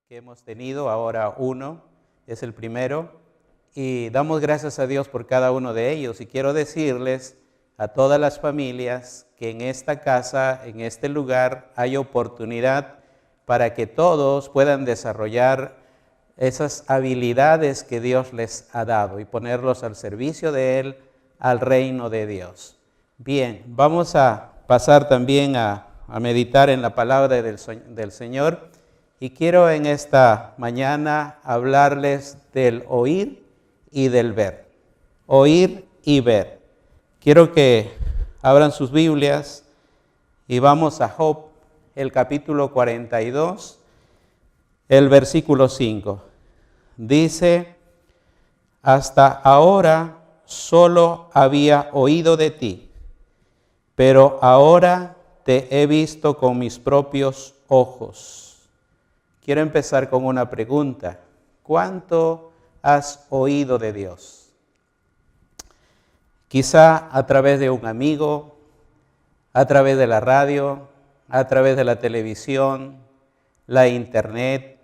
que hemos tenido, ahora uno, es el primero, y damos gracias a Dios por cada uno de ellos. Y quiero decirles a todas las familias que en esta casa, en este lugar, hay oportunidad para que todos puedan desarrollar esas habilidades que Dios les ha dado y ponerlos al servicio de Él, al reino de Dios. Bien, vamos a pasar también a meditar en la palabra del Señor, y quiero en esta mañana hablarles del oír y del ver. Oír y ver. Quiero que abran sus Biblias y vamos a Job, el capítulo 42, el versículo 5. Dice: hasta ahora solo había oído de ti, pero ahora te he visto con mis propios ojos. Quiero empezar con una pregunta. ¿Cuánto has oído de Dios? Quizá a través de un amigo, a través de la radio, a través de la televisión, la internet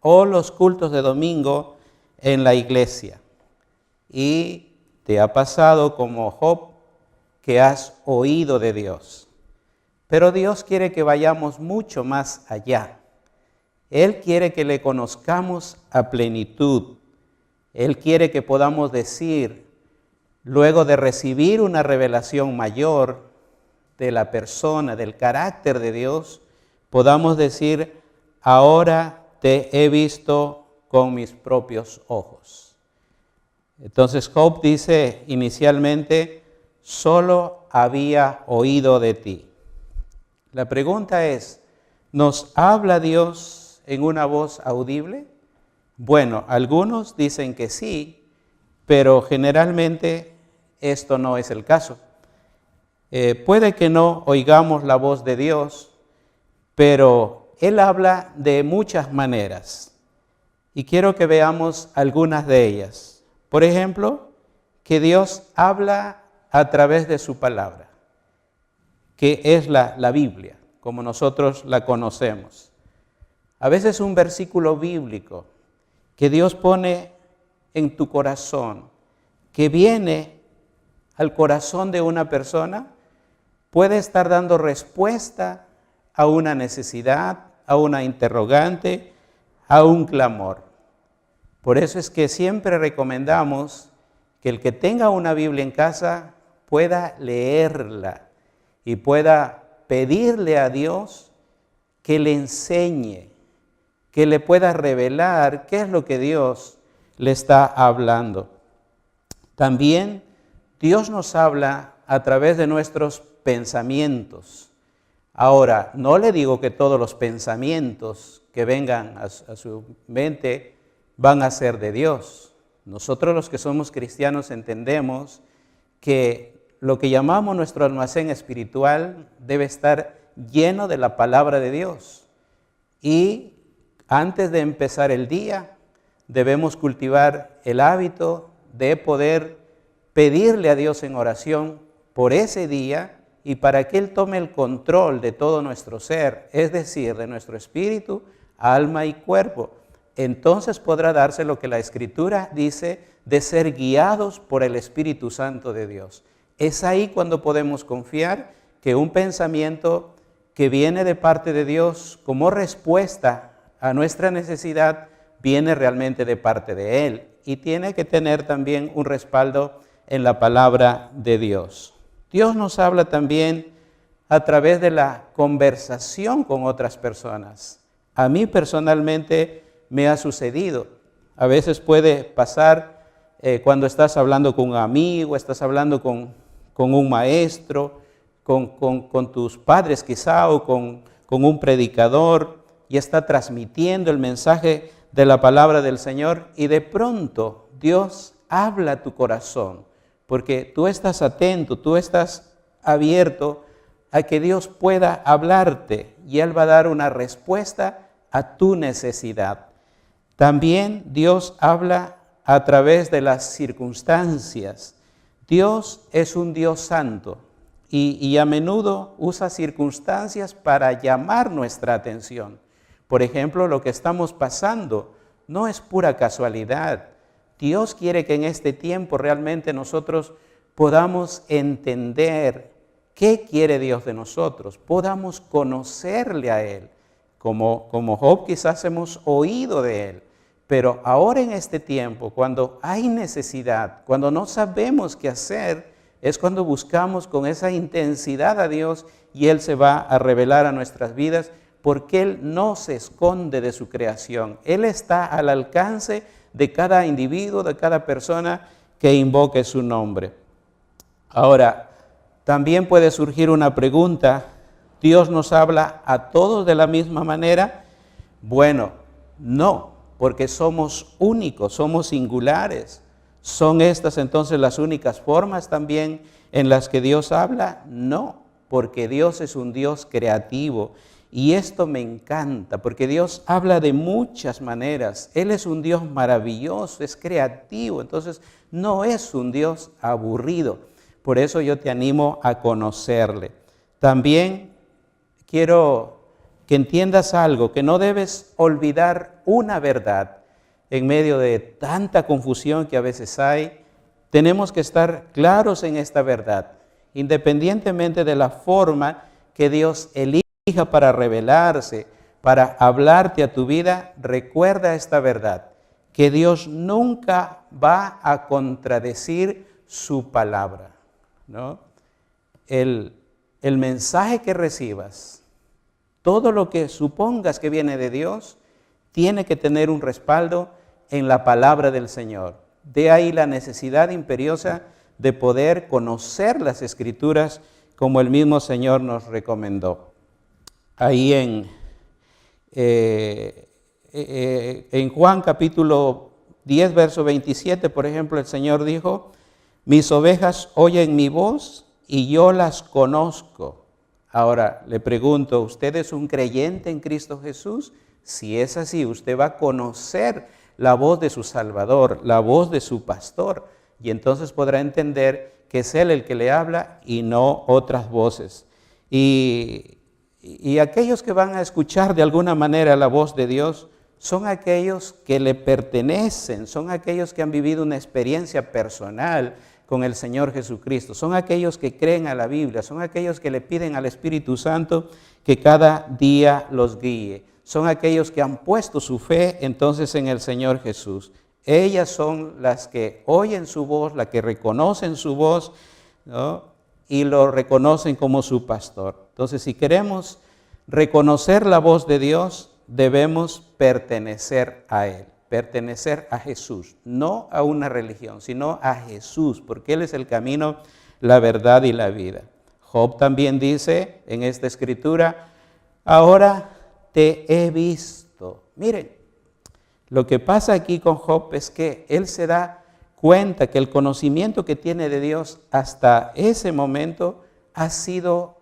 o los cultos de domingo en la iglesia. Y te ha pasado como Job que has oído de Dios. Pero Dios quiere que vayamos mucho más allá. Él quiere que le conozcamos a plenitud. Él quiere que podamos decir, luego de recibir una revelación mayor de la persona, del carácter de Dios, podamos decir: ahora te he visto con mis propios ojos. Entonces Job dice inicialmente: solo había oído de ti. La pregunta es: ¿nos habla Dios en una voz audible? Bueno, algunos dicen que sí, pero generalmente esto no es el caso. Puede que no oigamos la voz de Dios, pero Él habla de muchas maneras. Y quiero que veamos algunas de ellas. Por ejemplo, que Dios habla a través de su palabra, que es la Biblia, como nosotros la conocemos. A veces un versículo bíblico que Dios pone en tu corazón, que viene al corazón de una persona, puede estar dando respuesta a una necesidad, a una interrogante, a un clamor. Por eso es que siempre recomendamos que el que tenga una Biblia en casa pueda leerla y pueda pedirle a Dios que le enseñe, que le pueda revelar qué es lo que Dios le está hablando. También Dios nos habla a través de nuestros pensamientos. Ahora, no le digo que todos los pensamientos que vengan a su mente van a ser de Dios. Nosotros los que somos cristianos entendemos que lo que llamamos nuestro almacén espiritual debe estar lleno de la palabra de Dios. Y antes de empezar el día, debemos cultivar el hábito de poder pedirle a Dios en oración por ese día y para que Él tome el control de todo nuestro ser, es decir, de nuestro espíritu, alma y cuerpo. Entonces podrá darse lo que la Escritura dice de ser guiados por el Espíritu Santo de Dios. Es ahí cuando podemos confiar que un pensamiento que viene de parte de Dios como respuesta a nuestra necesidad viene realmente de parte de Él y tiene que tener también un respaldo en la palabra de Dios. Dios nos habla también a través de la conversación con otras personas. A mí personalmente me ha sucedido. A veces puede pasar cuando estás hablando con un amigo, estás hablando con un maestro, con tus padres quizá o con un predicador, y está transmitiendo el mensaje de la palabra del Señor, y de pronto Dios habla a tu corazón, porque tú estás atento, tú estás abierto a que Dios pueda hablarte, y Él va a dar una respuesta a tu necesidad. También Dios habla a través de las circunstancias. Dios es un Dios santo, y a menudo usa circunstancias para llamar nuestra atención. Por ejemplo, lo que estamos pasando no es pura casualidad. Dios quiere que en este tiempo realmente nosotros podamos entender qué quiere Dios de nosotros, podamos conocerle a Él. Como Job quizás hemos oído de Él, pero ahora en este tiempo, cuando hay necesidad, cuando no sabemos qué hacer, es cuando buscamos con esa intensidad a Dios y Él se va a revelar a nuestras vidas, porque Él no se esconde de su creación. Él está al alcance de cada individuo, de cada persona que invoque su nombre. Ahora, también puede surgir una pregunta: ¿Dios nos habla a todos de la misma manera? Bueno, no, porque somos únicos, somos singulares. ¿Son estas entonces las únicas formas también en las que Dios habla? No, porque Dios es un Dios creativo. Y esto me encanta, porque Dios habla de muchas maneras. Él es un Dios maravilloso, es creativo, entonces no es un Dios aburrido. Por eso yo te animo a conocerle. También quiero que entiendas algo, que no debes olvidar una verdad. En medio de tanta confusión que a veces hay, tenemos que estar claros en esta verdad, independientemente de la forma que Dios elija para revelarse, para hablarte a tu vida. Recuerda esta verdad, que Dios nunca va a contradecir su palabra, ¿no? El mensaje que recibas, todo lo que supongas que viene de Dios, tiene que tener un respaldo en la palabra del Señor. De ahí la necesidad imperiosa de poder conocer las Escrituras como el mismo Señor nos recomendó. Ahí en Juan capítulo 10, verso 27, por ejemplo, el Señor dijo: mis ovejas oyen mi voz y yo las conozco. Ahora le pregunto, ¿usted es un creyente en Cristo Jesús? Si es así, usted va a conocer la voz de su Salvador, la voz de su pastor, y entonces podrá entender que es Él el que le habla y no otras voces. Y aquellos que van a escuchar de alguna manera la voz de Dios son aquellos que le pertenecen, son aquellos que han vivido una experiencia personal con el Señor Jesucristo, son aquellos que creen a la Biblia, son aquellos que le piden al Espíritu Santo que cada día los guíe, son aquellos que han puesto su fe entonces en el Señor Jesús. Ellas son las que oyen su voz, las que reconocen su voz, ¿no? Y lo reconocen como su pastor. Entonces, si queremos reconocer la voz de Dios, debemos pertenecer a Él, pertenecer a Jesús, no a una religión, sino a Jesús, porque Él es el camino, la verdad y la vida. Job también dice en esta escritura: ahora te he visto. Miren, lo que pasa aquí con Job es que él se da cuenta que el conocimiento que tiene de Dios hasta ese momento ha sido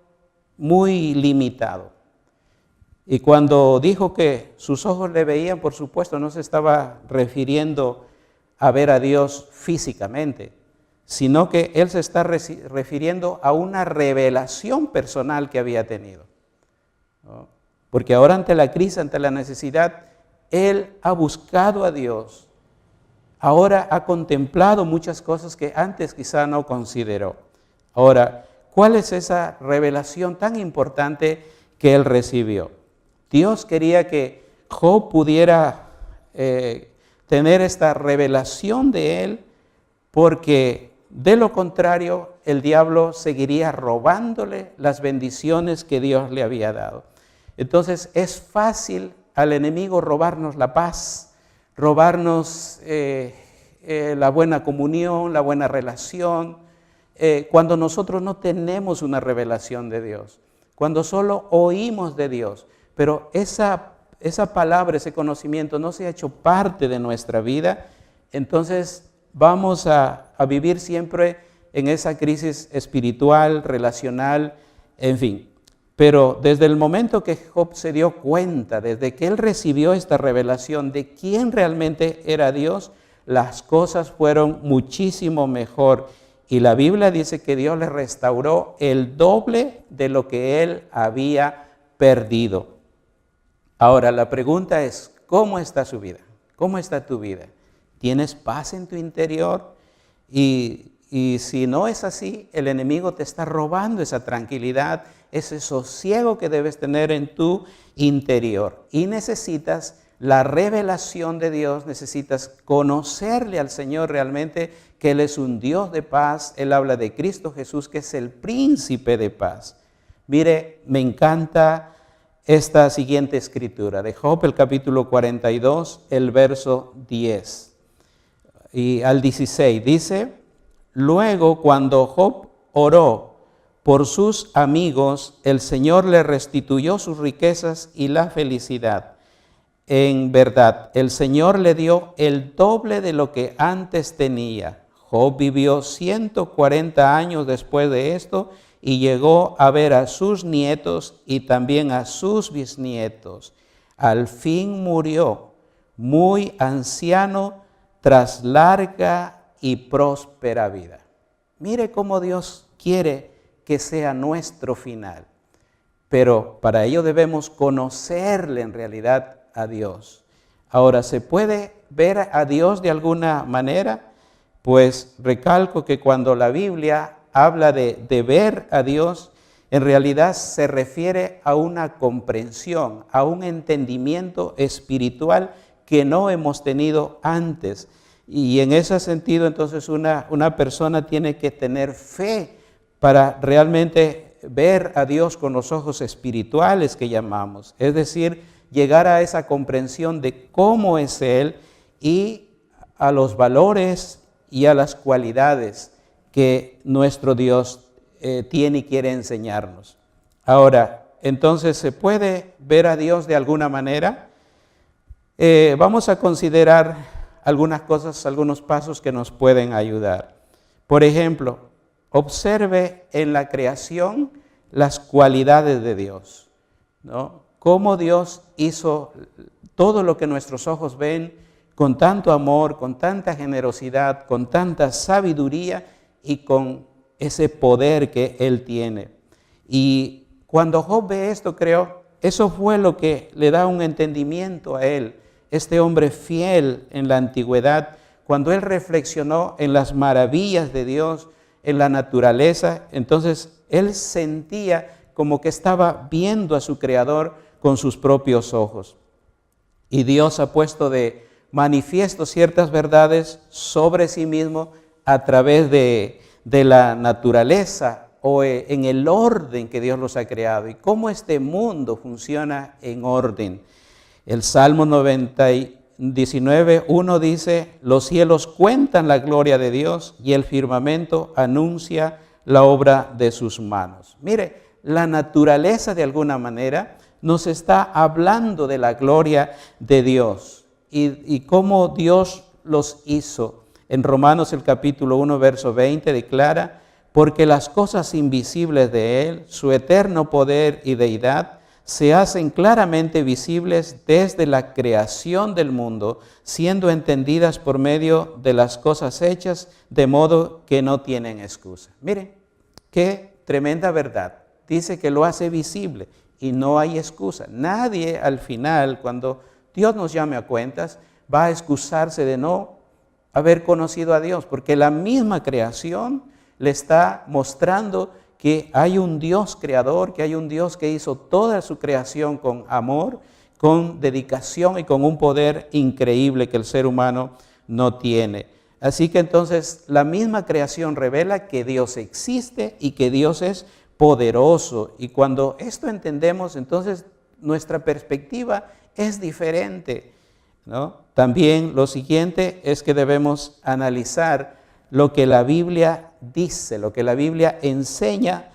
muy limitado. Y cuando dijo que sus ojos le veían, por supuesto, no se estaba refiriendo a ver a Dios físicamente, sino que él se está refiriendo a una revelación personal que había tenido, ¿no? Porque ahora ante la crisis, ante la necesidad, él ha buscado a Dios. Ahora ha contemplado muchas cosas que antes quizá no consideró. Ahora, ¿cuál es esa revelación tan importante que él recibió? Dios quería que Job pudiera tener esta revelación de él, porque de lo contrario el diablo seguiría robándole las bendiciones que Dios le había dado. Entonces es fácil al enemigo robarnos la paz, robarnos la buena comunión, la buena relación, cuando nosotros no tenemos una revelación de Dios, cuando solo oímos de Dios, pero esa palabra, ese conocimiento no se ha hecho parte de nuestra vida, entonces vamos a vivir siempre en esa crisis espiritual, relacional, en fin. Pero desde el momento que Job se dio cuenta, desde que él recibió esta revelación de quién realmente era Dios, las cosas fueron muchísimo mejor. Y la Biblia dice que Dios le restauró el doble de lo que él había perdido. Ahora, la pregunta es, ¿cómo está su vida? ¿Cómo está tu vida? ¿Tienes paz en tu interior? Y si no es así, el enemigo te está robando esa tranquilidad, ese sosiego que debes tener en tu interior. Y necesitas la revelación de Dios, necesitas conocerle al Señor realmente, que Él es un Dios de paz. Él habla de Cristo Jesús, que es el príncipe de paz. Mire, me encanta esta siguiente escritura de Job, el capítulo 42, el verso 10 y al 16. Dice: luego, cuando Job oró por sus amigos, el Señor le restituyó sus riquezas y la felicidad. En verdad, el Señor le dio el doble de lo que antes tenía. Job vivió 140 años después de esto y llegó a ver a sus nietos y también a sus bisnietos. Al fin murió muy anciano tras larga y próspera vida. Mire cómo Dios quiere que sea nuestro final. Pero para ello debemos conocerle en realidad a Dios. Ahora, ¿se puede ver a Dios de alguna manera? Pues recalco que cuando la Biblia habla de ver a Dios, en realidad se refiere a una comprensión, a un entendimiento espiritual que no hemos tenido antes. Y en ese sentido, entonces, una persona tiene que tener fe para realmente ver a Dios con los ojos espirituales que llamamos. Es decir, llegar a esa comprensión de cómo es Él y a los valores y a las cualidades que nuestro Dios tiene y quiere enseñarnos. Ahora, entonces, ¿se puede ver a Dios de alguna manera? Vamos a considerar algunas cosas, algunos pasos que nos pueden ayudar. Por ejemplo, observe en la creación las cualidades de Dios, ¿no? Cómo Dios hizo todo lo que nuestros ojos ven con tanto amor, con tanta generosidad, con tanta sabiduría y con ese poder que Él tiene. Y cuando Job ve esto, creo, eso fue lo que le da un entendimiento a él, este hombre fiel en la antigüedad, cuando él reflexionó en las maravillas de Dios, en la naturaleza. Entonces él sentía como que estaba viendo a su Creador con sus propios ojos. Y Dios ha puesto de manifiesto ciertas verdades sobre sí mismo a través de la naturaleza o en el orden que Dios los ha creado y cómo este mundo funciona en orden. El Salmo 19:1 dice: los cielos cuentan la gloria de Dios y el firmamento anuncia la obra de sus manos. Mire, la naturaleza de alguna manera nos está hablando de la gloria de Dios y cómo Dios los hizo. En Romanos el capítulo 1, verso 20 declara: porque las cosas invisibles de Él, su eterno poder y deidad, se hacen claramente visibles desde la creación del mundo, siendo entendidas por medio de las cosas hechas, de modo que no tienen excusa. Miren, qué tremenda verdad. Dice que lo hace visible y no hay excusa. Nadie al final, cuando Dios nos llame a cuentas, va a excusarse de no haber conocido a Dios, porque la misma creación le está mostrando que hay un Dios creador, que hay un Dios que hizo toda su creación con amor, con dedicación y con un poder increíble que el ser humano no tiene. Así que entonces la misma creación revela que Dios existe y que Dios es poderoso. Y cuando esto entendemos, entonces nuestra perspectiva es diferente, ¿no? También lo siguiente es que debemos analizar lo que la Biblia dice, lo que la Biblia enseña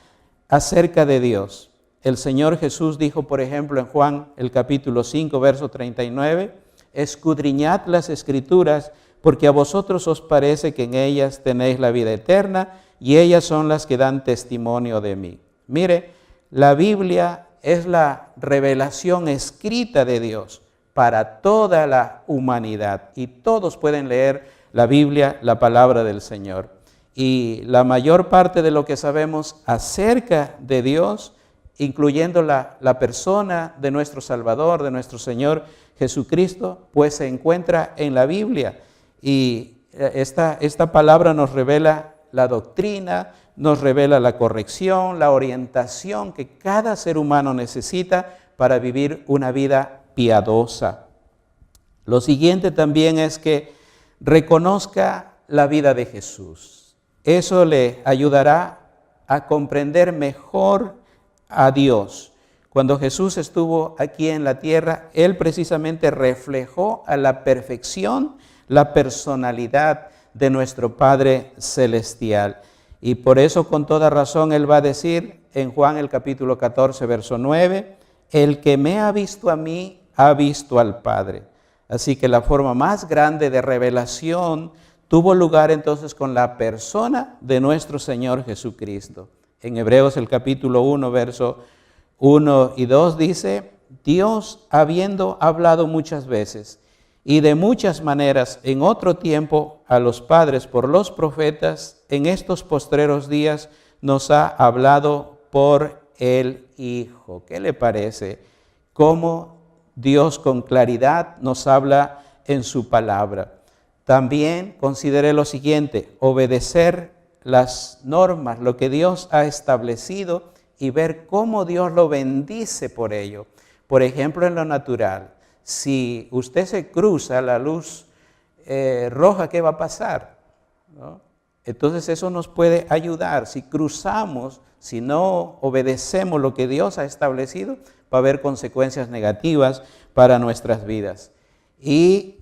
acerca de Dios. El Señor Jesús dijo, por ejemplo, en Juan el capítulo 5, verso 39, escudriñad las Escrituras, porque a vosotros os parece que en ellas tenéis la vida eterna, y ellas son las que dan testimonio de mí. Mire, la Biblia es la revelación escrita de Dios para toda la humanidad, y todos pueden leer la Biblia, la palabra del Señor. Y la mayor parte de lo que sabemos acerca de Dios incluyendo la persona de nuestro Salvador, de nuestro Señor Jesucristo, pues se encuentra en la Biblia. Y esta palabra nos revela la doctrina, nos revela la corrección, la orientación que cada ser humano necesita para vivir una vida piadosa. Lo siguiente también es que reconozca la vida de Jesús. Eso le ayudará a comprender mejor a Dios. Cuando Jesús estuvo aquí en la tierra, Él precisamente reflejó a la perfección la personalidad de nuestro Padre Celestial. Y por eso con toda razón Él va a decir en Juan el capítulo 14, verso 9, el que me ha visto a mí, ha visto al Padre. Así que la forma más grande de revelación tuvo lugar entonces con la persona de nuestro Señor Jesucristo. En Hebreos el capítulo 1, verso 1 y 2 dice, Dios habiendo hablado muchas veces y de muchas maneras en otro tiempo a los padres por los profetas, en estos postreros días nos ha hablado por el Hijo. ¿Qué le parece? Cómo Dios con claridad nos habla en su palabra. También consideré lo siguiente, obedecer las normas, lo que Dios ha establecido y ver cómo Dios lo bendice por ello. Por ejemplo, en lo natural, si usted se cruza la luz roja, ¿qué va a pasar? ¿No? Entonces eso nos puede ayudar. Si cruzamos, si no obedecemos lo que Dios ha establecido, va a haber consecuencias negativas para nuestras vidas. Y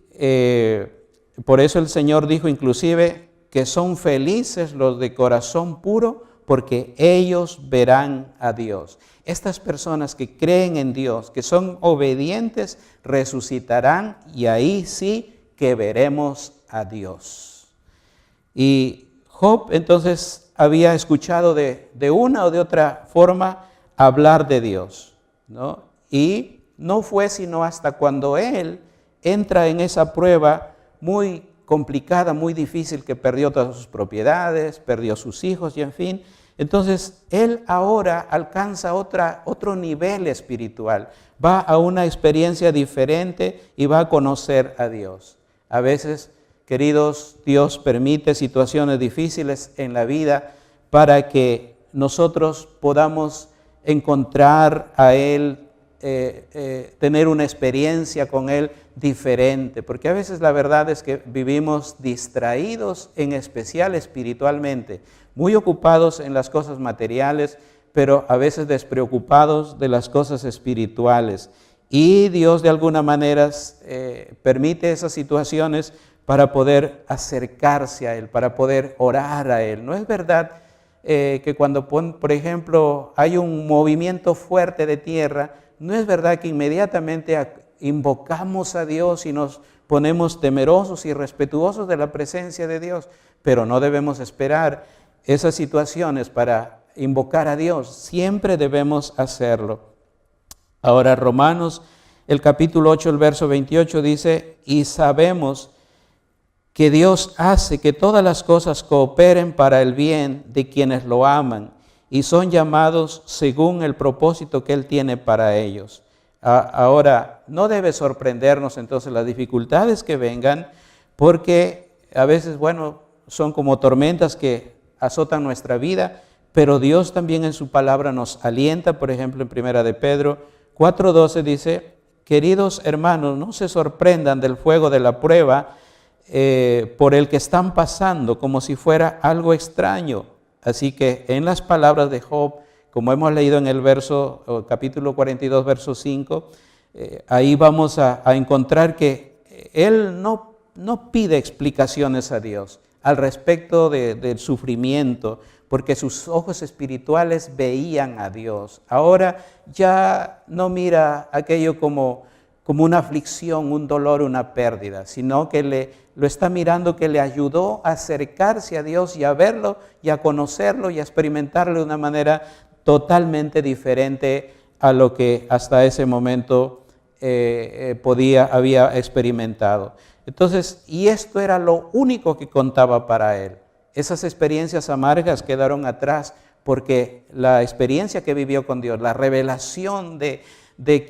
por eso el Señor dijo inclusive que son felices los de corazón puro, porque ellos verán a Dios. Estas personas que creen en Dios, que son obedientes, resucitarán y ahí sí que veremos a Dios. Y Job entonces había escuchado de una o de otra forma hablar de Dios, ¿no? Y no fue sino hasta cuando él entra en esa prueba muy complicada, muy difícil, que perdió todas sus propiedades, perdió sus hijos y en fin. Entonces, él ahora alcanza otro nivel espiritual, va a una experiencia diferente y va a conocer a Dios. A veces, queridos, Dios permite situaciones difíciles en la vida para que nosotros podamos encontrar a Él, tener una experiencia con Él diferente, porque a veces la verdad es que vivimos distraídos, en especial espiritualmente, muy ocupados en las cosas materiales, pero a veces despreocupados de las cosas espirituales. Y Dios de alguna manera permite esas situaciones para poder acercarse a Él, para poder orar a Él. ¿No es verdad que cuando, por ejemplo, hay un movimiento fuerte de tierra, no es verdad que inmediatamente invocamos a Dios y nos ponemos temerosos y respetuosos de la presencia de Dios? Pero no debemos esperar esas situaciones para invocar a Dios, siempre debemos hacerlo. Ahora Romanos, el capítulo 8, el verso 28 dice, y sabemos que Dios hace que todas las cosas cooperen para el bien de quienes lo aman y son llamados según el propósito que Él tiene para ellos. Ahora, no debe sorprendernos entonces las dificultades que vengan, porque a veces, son como tormentas que azotan nuestra vida, pero Dios también en su palabra nos alienta. Por ejemplo, en Primera de Pedro 4:12 dice, queridos hermanos, no se sorprendan del fuego de la prueba por el que están pasando, como si fuera algo extraño. Así que en las palabras de Job, como hemos leído en el capítulo 42, verso 5, ahí vamos a encontrar que él no pide explicaciones a Dios al respecto del sufrimiento, porque sus ojos espirituales veían a Dios. Ahora ya no mira aquello como una aflicción, un dolor, una pérdida, sino que lo está mirando, que le ayudó a acercarse a Dios y a verlo y a conocerlo y a experimentarlo de una manera totalmente diferente a lo que hasta ese momento había experimentado. Entonces, y esto era lo único que contaba para él. Esas experiencias amargas quedaron atrás porque la experiencia que vivió con Dios, la revelación de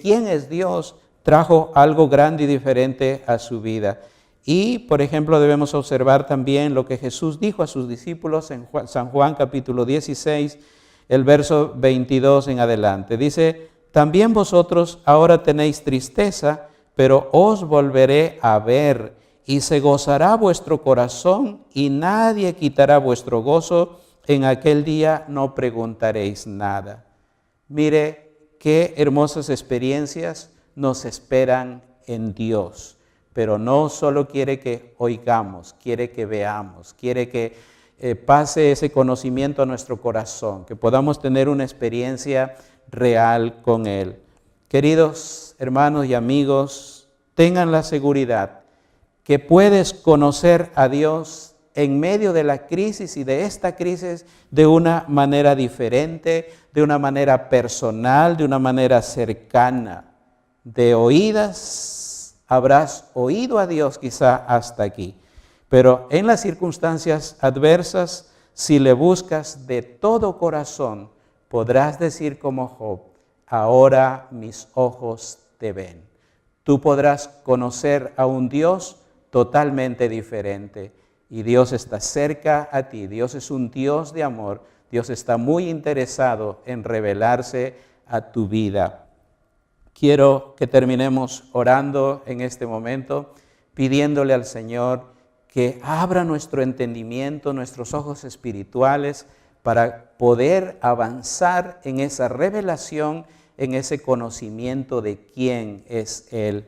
quién es Dios, trajo algo grande y diferente a su vida. Y, por ejemplo, debemos observar también lo que Jesús dijo a sus discípulos en San Juan capítulo 16, el verso 22 en adelante. Dice: también vosotros ahora tenéis tristeza, pero os volveré a ver, y se gozará vuestro corazón, y nadie quitará vuestro gozo. En aquel día no preguntaréis nada. Mire qué hermosas experiencias nos esperan en Dios. Pero no solo quiere que oigamos, quiere que veamos, quiere que pase ese conocimiento a nuestro corazón, que podamos tener una experiencia real con Él. Queridos hermanos y amigos, tengan la seguridad que puedes conocer a Dios en medio de la crisis y de esta crisis de una manera diferente, de una manera personal, de una manera cercana. De oídas habrás oído a Dios quizá hasta aquí, pero en las circunstancias adversas, si le buscas de todo corazón, podrás decir como Job: ahora mis ojos te ven. Tú podrás conocer a un Dios totalmente diferente. Y Dios está cerca a ti. Dios es un Dios de amor. Dios está muy interesado en revelarse a tu vida. Quiero que terminemos orando en este momento, pidiéndole al Señor que abra nuestro entendimiento, nuestros ojos espirituales, para poder avanzar en esa revelación, en ese conocimiento de quién es Él.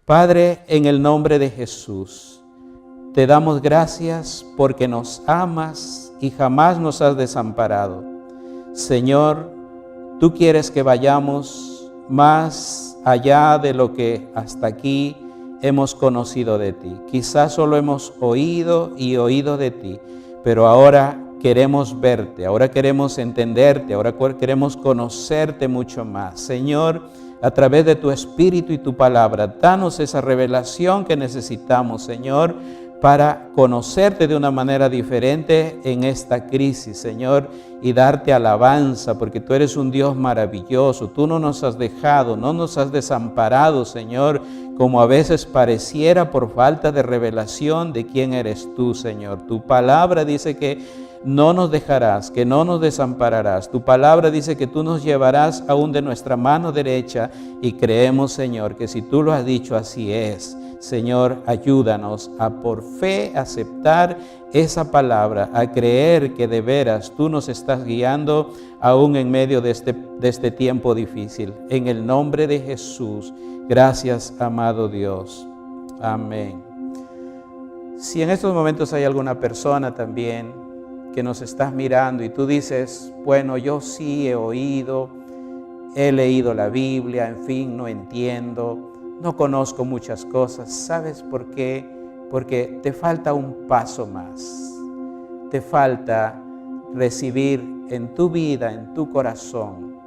Padre, en el nombre de Jesús, te damos gracias porque nos amas y jamás nos has desamparado. Señor, tú quieres que vayamos más allá de lo que hasta aquí hemos conocido de ti. Quizás solo hemos oído y oído de ti, pero ahora queremos verte, ahora queremos entenderte, ahora queremos conocerte mucho más. Señor, a través de tu Espíritu y tu palabra, danos esa revelación que necesitamos, Señor, para conocerte de una manera diferente en esta crisis, Señor, y darte alabanza, porque tú eres un Dios maravilloso. Tú no nos has dejado, no nos has desamparado, Señor, como a veces pareciera por falta de revelación de quién eres tú, Señor. Tu palabra dice que no nos dejarás, que no nos desampararás. Tu palabra dice que tú nos llevarás aún de nuestra mano derecha, y creemos, Señor, que si tú lo has dicho, así es. Señor, ayúdanos a por fe aceptar esa palabra, a creer que de veras tú nos estás guiando aún en medio de este tiempo difícil. En el nombre de Jesús, gracias, amado Dios. Amén. Si en estos momentos hay alguna persona también que nos estás mirando y tú dices: bueno, yo sí he oído, he leído la Biblia, en fin, no entiendo, no conozco muchas cosas. ¿Sabes por qué? Porque te falta un paso más. Te falta recibir en tu vida, en tu corazón,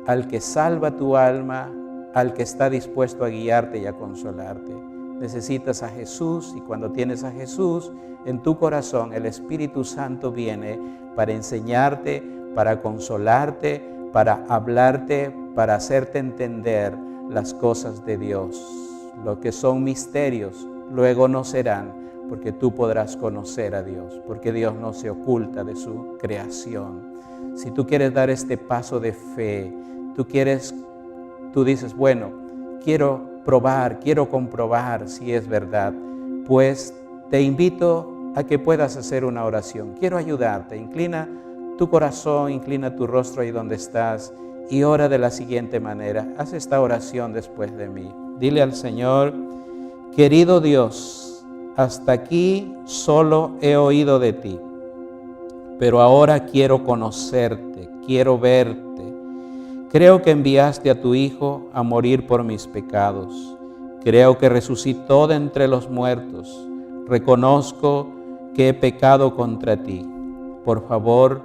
al que salva tu alma, al que está dispuesto a guiarte y a consolarte. Necesitas a Jesús, y cuando tienes a Jesús en tu corazón, el Espíritu Santo viene para enseñarte, para consolarte, para hablarte, para hacerte entender las cosas de Dios. Lo que son misterios, luego no serán, porque tú podrás conocer a Dios, porque Dios no se oculta de su creación. Si tú quieres dar este paso de fe, tú dices: bueno, quiero probar, quiero comprobar si es verdad, pues te invito a que puedas hacer una oración. Quiero ayudarte. Inclina tu corazón, inclina tu rostro ahí donde estás y ora de la siguiente manera. Haz esta oración después de mí. Dile al Señor: querido Dios, hasta aquí solo he oído de ti, pero ahora quiero conocerte, quiero verte. Creo que enviaste a tu Hijo a morir por mis pecados. Creo que resucitó de entre los muertos. Reconozco que he pecado contra ti. Por favor,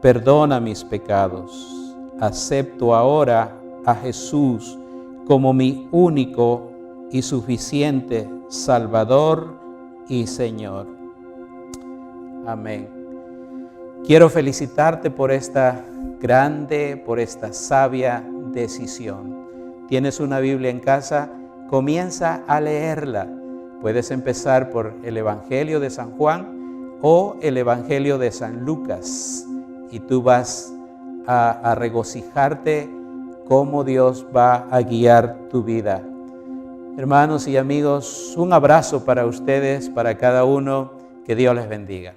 perdona mis pecados. Acepto ahora a Jesús como mi único y suficiente Salvador y Señor. Amén. Quiero felicitarte por esta grande, por esta sabia decisión. ¿Tienes una Biblia en casa? Comienza a leerla. Puedes empezar por el Evangelio de San Juan o el Evangelio de San Lucas y tú vas a regocijarte cómo Dios va a guiar tu vida. Hermanos y amigos, un abrazo para ustedes, para cada uno. Que Dios les bendiga.